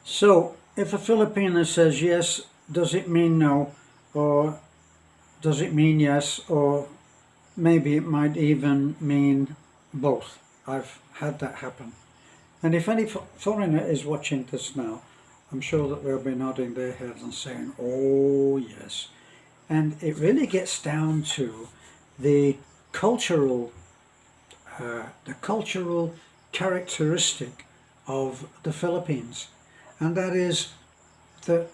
So, if a Filipino says yes, does it mean no? Or does it mean yes? Or maybe it might even mean both. I've had that happen. And if any foreigner is watching this now, I'm sure that they'll be nodding their heads and saying, oh yes. And it really gets down to the cultural, the cultural characteristic of the Philippines. And that is that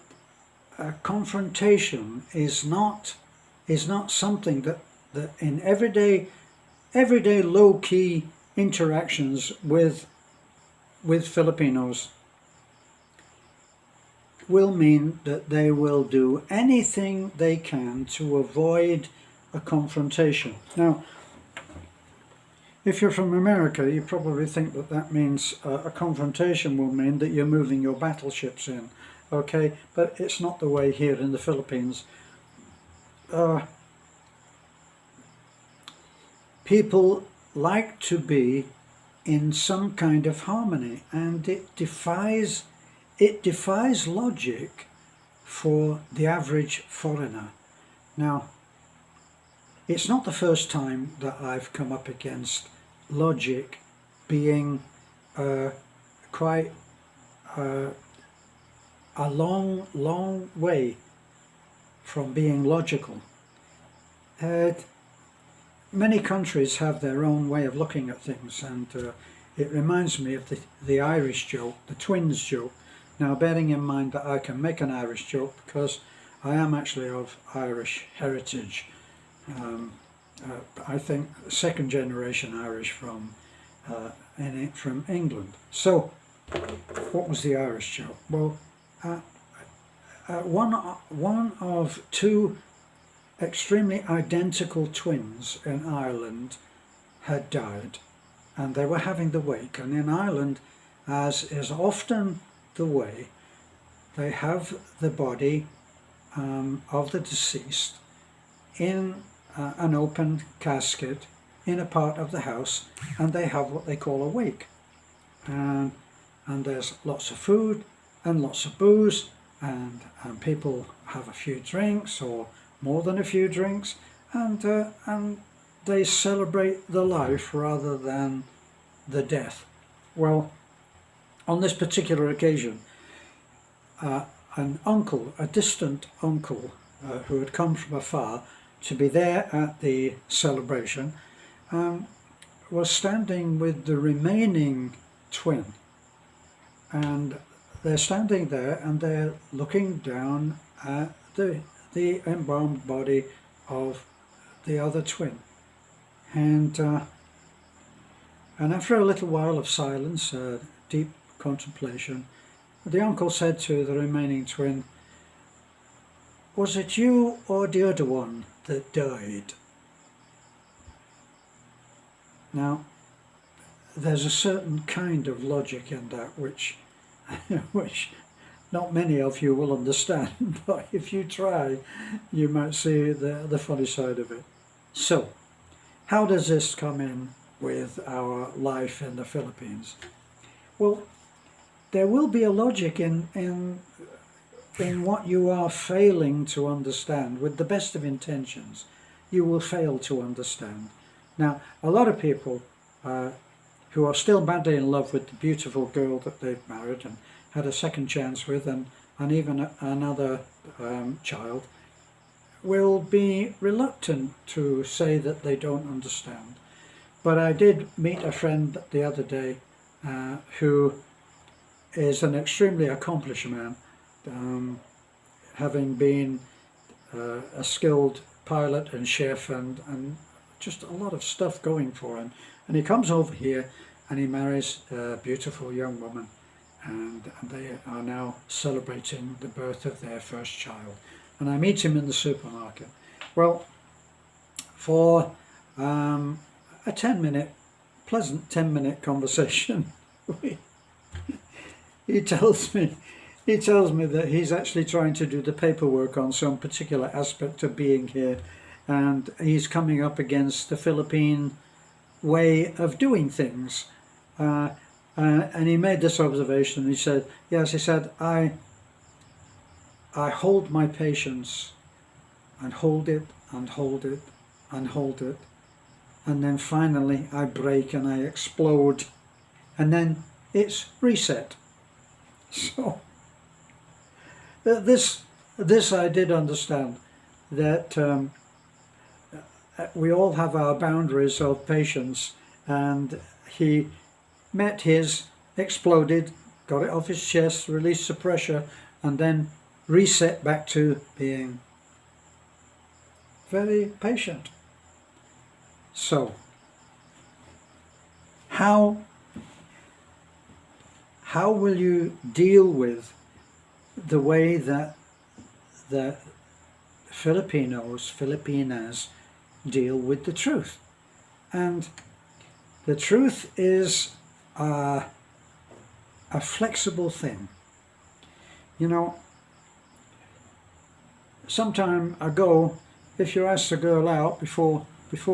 confrontation is not something that in everyday low key interactions with Filipinos will mean that they will do anything they can to avoid a confrontation. Now, if you're from America, you probably think that that means a confrontation will mean that you're moving your battleships in, okay? But it's not the way here in the Philippines. People like to be in some kind of harmony, and it defies logic for the average foreigner. Now, it's not the first time that I've come up against logic being quite a long way from being logical. Many countries have their own way of looking at things, and it reminds me of the Irish joke, the twins joke. Now, bearing in mind that I can make an Irish joke because I am actually of Irish heritage. I think second generation Irish from England. So, what was the Irish joke? Well, one of two extremely identical twins in Ireland had died, and they were having the wake. And in Ireland, as is often the way, they have the body of the deceased in an open casket in a part of the house, and they have what they call a wake. And there's lots of food and lots of booze, and people have a few drinks or more than a few drinks, and they celebrate the life rather than the death. Well, on this particular occasion, an uncle, a distant uncle, who had come from afar to be there at the celebration, was standing with the remaining twin, and they're standing there and they're looking down at the embalmed body of the other twin, and after a little while of silence, deep contemplation, the uncle said to the remaining twin, "Was it you or the other one that died?" Now, there's a certain kind of logic in that which not many of you will understand, but if you try, you might see the funny side of it. So, how does this come in with our life in the Philippines? Well, there will be a logic in what you are failing to understand. With the best of intentions, you will fail to understand. Now, a lot of people who are still madly in love with the beautiful girl that they've married and had a second chance with, and even another child, will be reluctant to say that they don't understand. But I did meet a friend the other day who is an extremely accomplished man, having been a skilled pilot and chef and just a lot of stuff going for him. And he comes over here and he marries a beautiful young woman, and they are now celebrating the birth of their first child. And I meet him in the supermarket. Well, for a pleasant 10-minute conversation, he tells me that he's actually trying to do the paperwork on some particular aspect of being here, and he's coming up against the Philippine way of doing things. And he made this observation. He said, yes, he said, I hold my patience and hold it and hold it and hold it, and then finally I break and I explode, and then it's reset. So this I did understand, that we all have our boundaries of patience, and he met his, exploded, got it off his chest, released the pressure, and then reset back to being very patient. So how will you deal with the way that the Filipinas deal with the truth? And the truth is a flexible thing. You know, some time ago, if you asked a girl out before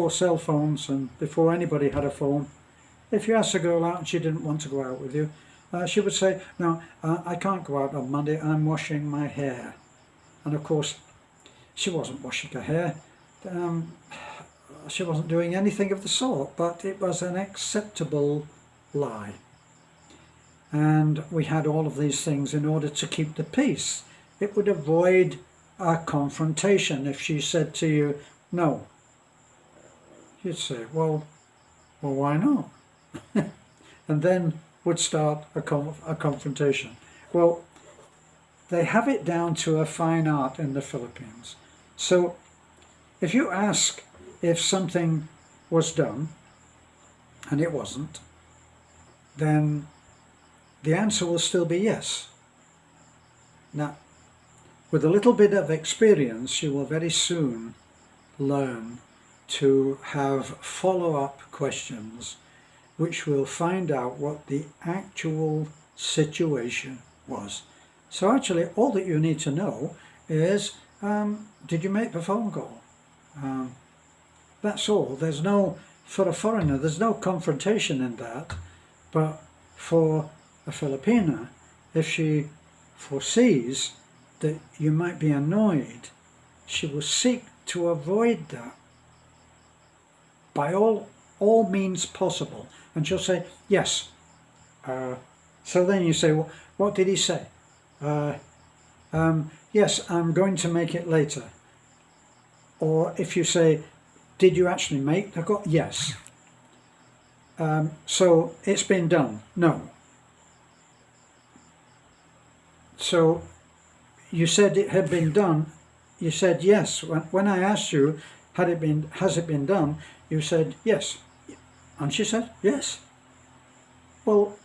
cell phones and before anybody had a phone, if you asked a girl out and she didn't want to go out with you, she would say, no, I can't go out on Monday, I'm washing my hair. And of course, she wasn't washing her hair. She wasn't doing anything of the sort, but it was an acceptable lie. And we had all of these things in order to keep the peace. It would avoid a confrontation. If she said to you, no, you'd say, well, why not? And then would start a confrontation. Well, they have it down to a fine art in the Philippines. So if you ask if something was done and it wasn't, then the answer will still be yes. Now, with a little bit of experience, you will very soon learn to have follow-up questions which will find out what the actual situation was. So actually, all that you need to know is, did you make the phone call? That's all. There's no, for a foreigner, there's no confrontation in that. But for a Filipina, if she foresees that you might be annoyed, she will seek to avoid that by all means possible. And she'll say, yes. So then you say, well, what did he say? Yes, I'm going to make it later. Or if you say, did you actually make the call? Yes. So it's been done? No. So you said it had been done. You said yes. When I asked you, has it been done? You said yes. And she said yes. Well,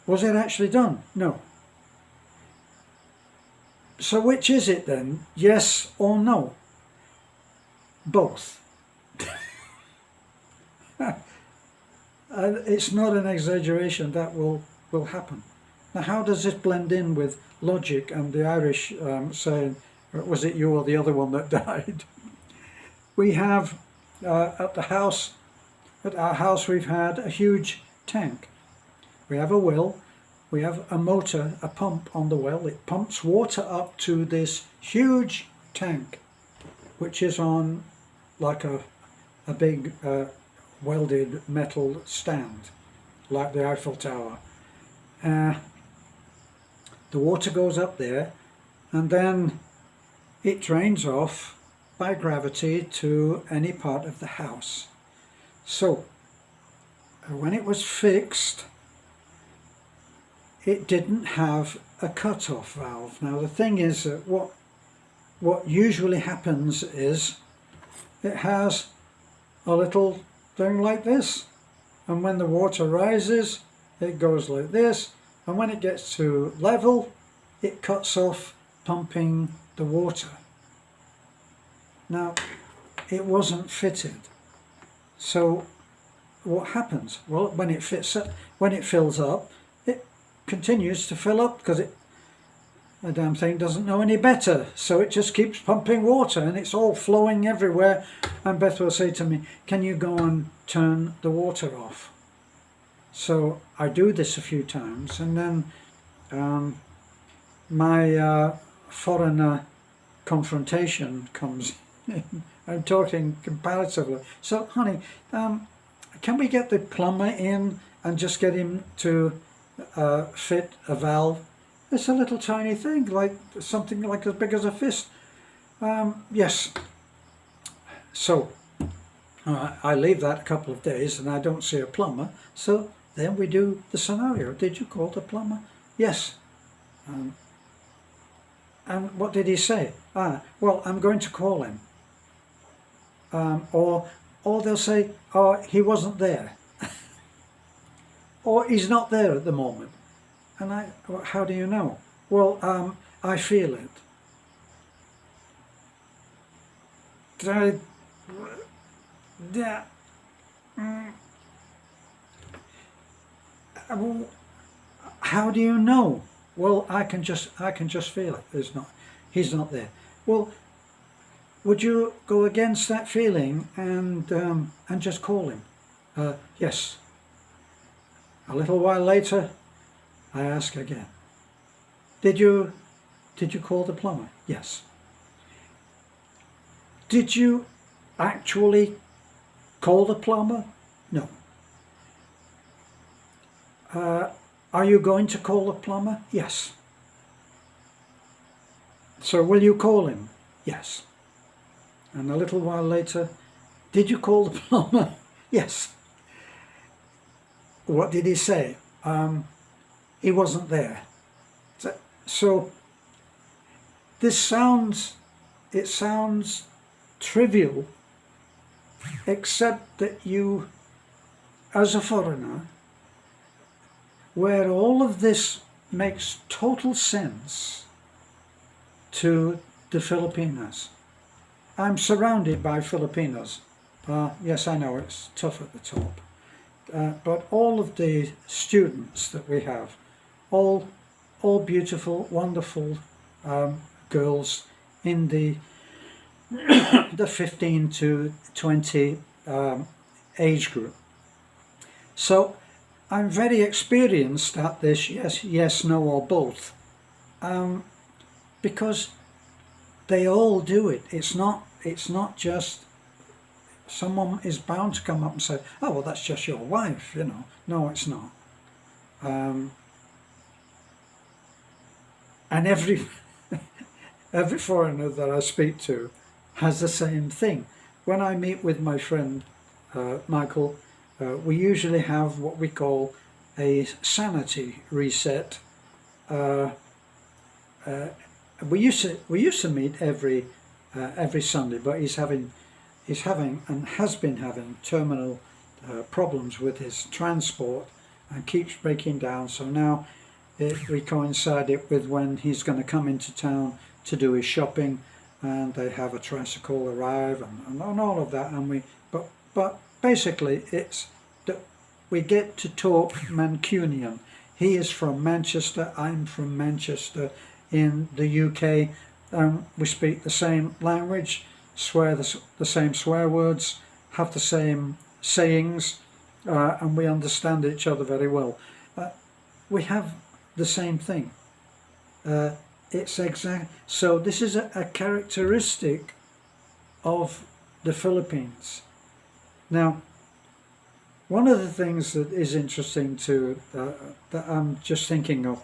was it actually done? No. So which is it then? Yes or no? Both. And it's not an exaggeration, that will happen. Now, how does this blend in with logic and the Irish saying, was it you or the other one that died? We have at our house we've had a huge tank. We have a well, we have a motor, a pump on the well. It pumps water up to this huge tank, which is on like a big welded metal stand, like the Eiffel Tower. The water goes up there, and then it drains off by gravity to any part of the house. So when it was fixed, it didn't have a cut-off valve. Now the thing is that what usually happens is it has a little thing like this, and when the water rises it goes like this, and when it gets to level it cuts off pumping the water. Now it wasn't fitted, so what happens? Well, when it fills up, it continues to fill up because the damn thing doesn't know any better, so it just keeps pumping water and it's all flowing everywhere. And Beth will say to me, can you go and turn the water off? So I do this a few times, and then my foreigner confrontation comes in. I'm talking comparatively. So, honey, can we get the plumber in and just get him to fit a valve? It's a little tiny thing, like something like as big as a fist. Yes. So I leave that a couple of days and I don't see a plumber. So then we do the scenario. Did you call the plumber? Yes. And what did he say? Well, I'm going to call him. Or they'll say, oh, he wasn't there. Or he's not there at the moment. And how do you know? Well, I feel it. How do you know? Well, I can just feel it. He's not there. Well, would you go against that feeling and just call him? Yes. A little while later, I ask again. Did you call the plumber? Yes. Did you actually call the plumber? No. Are you going to call the plumber? Yes. So will you call him? Yes. And a little while later, did you call the plumber? Yes. What did he say? He wasn't there. So this sounds trivial, except that you, as a foreigner, where all of this makes total sense to the Filipinos. I'm surrounded by Filipinos. Yes, I know it's tough at the top. But all of the students that we have, all beautiful, wonderful girls in the 15 to 20 age group. So I'm very experienced at this yes, no, or both, because they all do it. It's not just someone is bound to come up and say, oh, well, that's just your wife, you know. No, it's not. And every foreigner that I speak to has the same thing. When I meet with my friend Michael, we usually have what we call a sanity reset. We used to meet every Sunday, but he's having and has been having terminal problems with his transport and keeps breaking down. So now we coincided with when he's going to come into town to do his shopping, and they have a tricycle arrive and all of that. And but basically it's that we get to talk Mancunian. He is from Manchester, I'm from Manchester in the UK. We speak the same language, swear the same swear words, have the same sayings, and we understand each other very well. We have the same thing. It's exact. So this is a characteristic of the Philippines. Now, one of the things that is interesting to that I'm just thinking of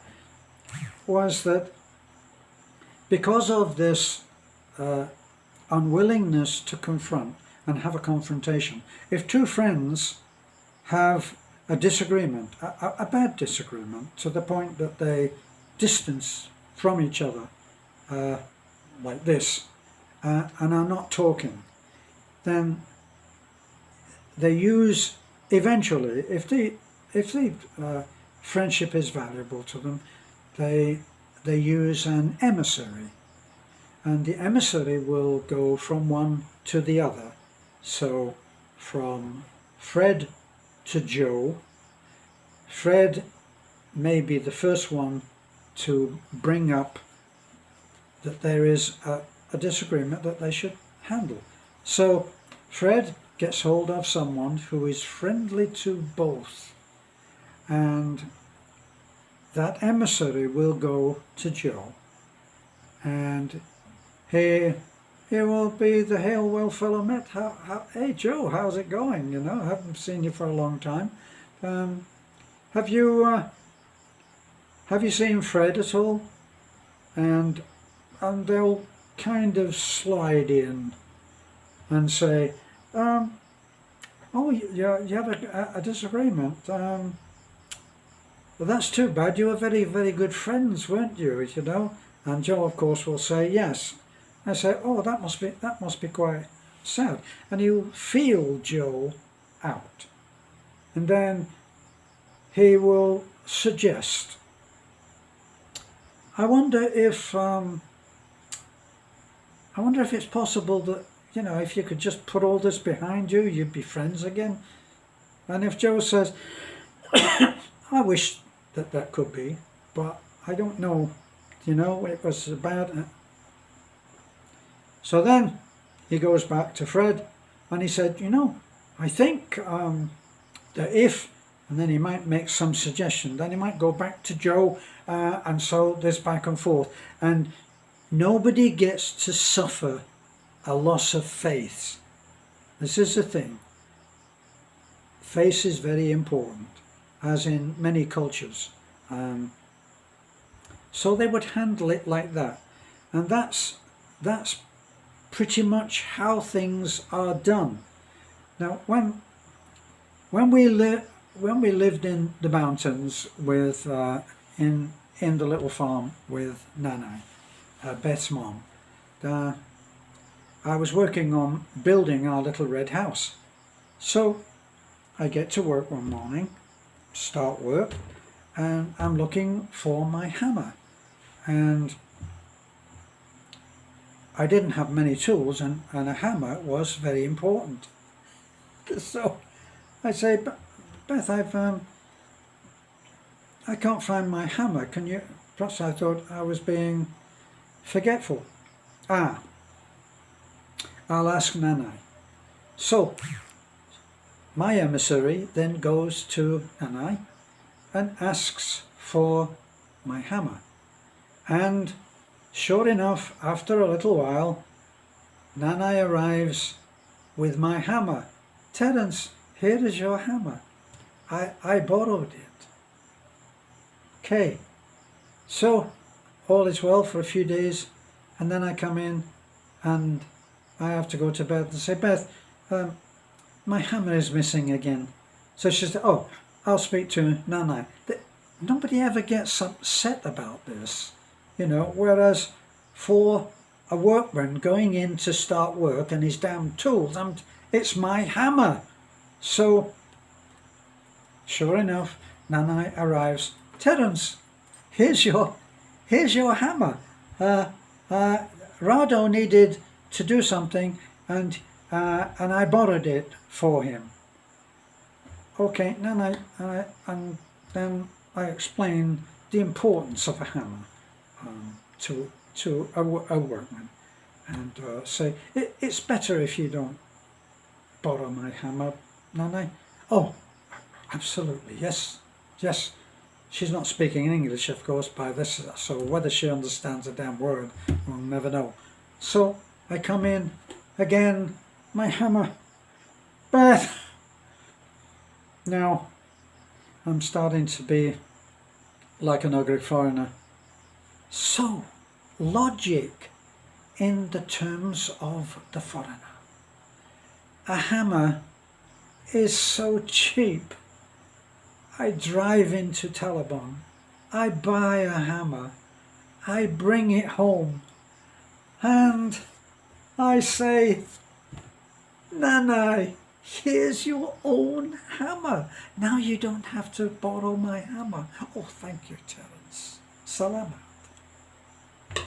was that because of this unwillingness to confront and have a confrontation, if two friends have a disagreement, a bad disagreement, to the point that they distance from each other like this and are not talking, then they use, eventually, if the friendship is valuable to them, they use an emissary, and the emissary will go from one to the other. So from Fred to Joe, Fred may be the first one to bring up that there is a disagreement that they should handle. So Fred gets hold of someone who is friendly to both, and that emissary will go to Joe, and he will be the hail well fellow met. Hey Joe, how's it going? You know, I haven't seen you for a long time. Have you seen Fred at all? And they'll kind of slide in and say, oh, you have a disagreement. Well, that's too bad. You were very, very good friends, weren't you? You know. And Joe, of course, will say yes. I say, oh, that must be quite sad. And you feel Joe out, and then he will suggest, I wonder if it's possible that, you know, if you could just put all this behind you, you'd be friends again. And if Joe says, I wish that could be, but I don't know, you know, it was bad. So then he goes back to Fred and he said, you know, I think that if, and then he might make some suggestion, then he might go back to Joe, and so there's back and forth. And nobody gets to suffer a loss of faith. This is the thing. Faith is very important, as in many cultures. So they would handle it like that. And that's pretty much how things are done. Now, when we lived in the mountains with in the little farm with Nanai, Beth's mom, I was working on building our little red house. So I get to work one morning, start work, and I'm looking for my hammer, and I didn't have many tools, and a hammer was very important. So I say, Beth, I can't find my hammer. Can you? Perhaps I thought I was being forgetful. I'll ask Nanai. So my emissary then goes to Nanai and asks for my hammer. And sure enough, after a little while, Nanai arrives with my hammer. Terence, here is your hammer. I borrowed it. Okay, so all is well for a few days, and then I come in and I have to go to Beth and say, Beth, my hammer is missing again. So she said, oh, I'll speak to Nanai. Nobody ever gets upset about this, you know, whereas for a workman going in to start work and his damn tools, it's my hammer. So sure enough, Nanai arrives. Terence, here's your hammer. Rado needed to do something, and I borrowed it for him. Okay, Nanai, and then I explain the importance of a hammer to a workman, and say it's better if you don't borrow my hammer, Nanai. Oh, absolutely, yes. She's not speaking English, of course, by this, so whether she understands a damn word, we'll never know. So I come in again, my hammer, Beth. Now I'm starting to be like an ugly foreigner. So logic in the terms of the foreigner. A hammer is so cheap. I drive into Talabon, I buy a hammer, I bring it home, and I say, Nanai, here's your own hammer. Now you don't have to borrow my hammer. Oh, thank you, Terence. Salamat.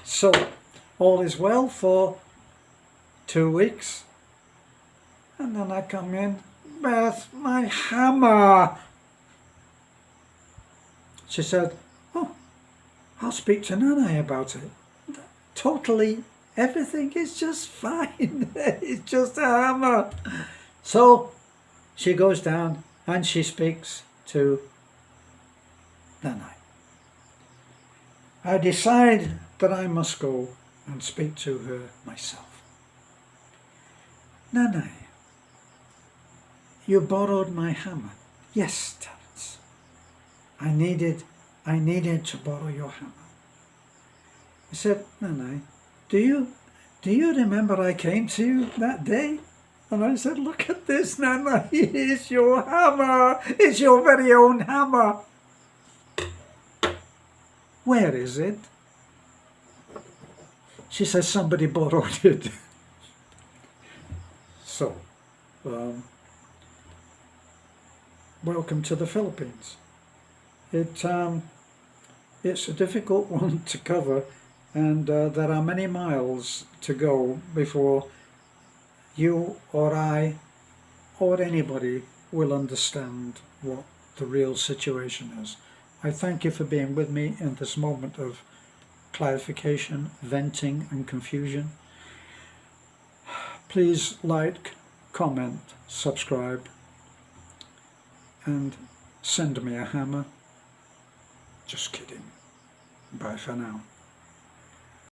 So, all is well for 2 weeks, and then I come in, Beth, my hammer. She said, oh, I'll speak to Nanai about it. Totally, everything is just fine. It's just a hammer. So she goes down and she speaks to Nanai. I decide that I must go and speak to her myself. Nanai, you borrowed my hammer. Yes, Terence. I needed to borrow your hammer. He said, Nanai, do you remember I came to you that day? And I said, look at this, Nanai, it's your hammer. It's your very own hammer. Where is it? She says, somebody borrowed it. So, welcome to the Philippines. It's a difficult one to cover, and there are many miles to go before you or I or anybody will understand what the real situation is. I thank you for being with me in this moment of clarification, venting and confusion. Please like, comment, subscribe, and send me a hammer. Just kidding. Bye for now.